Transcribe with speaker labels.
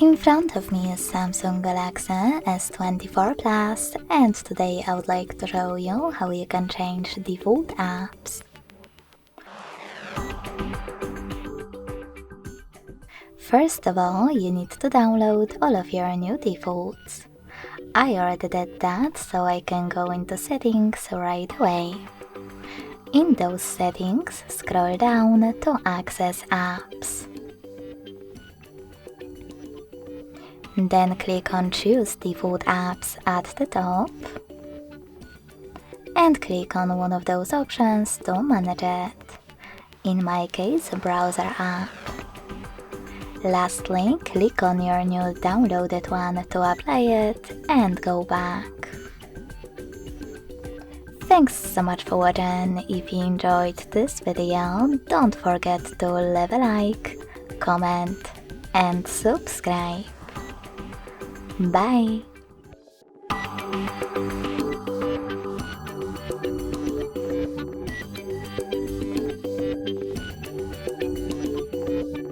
Speaker 1: In front of me is Samsung Galaxy S24 Plus, and today I would like to show you how you can change default apps. First of all, you need to download all of your new defaults. I already did that, so I can go into settings right away. In those settings, scroll down to access apps. Then click on choose default apps at the top and click on one of those options to manage it. In my case, browser app. Lastly, click on your new downloaded one to apply it and go back. Thanks so much for watching. If you enjoyed this video, don't forget to leave a like, comment and subscribe. Bye!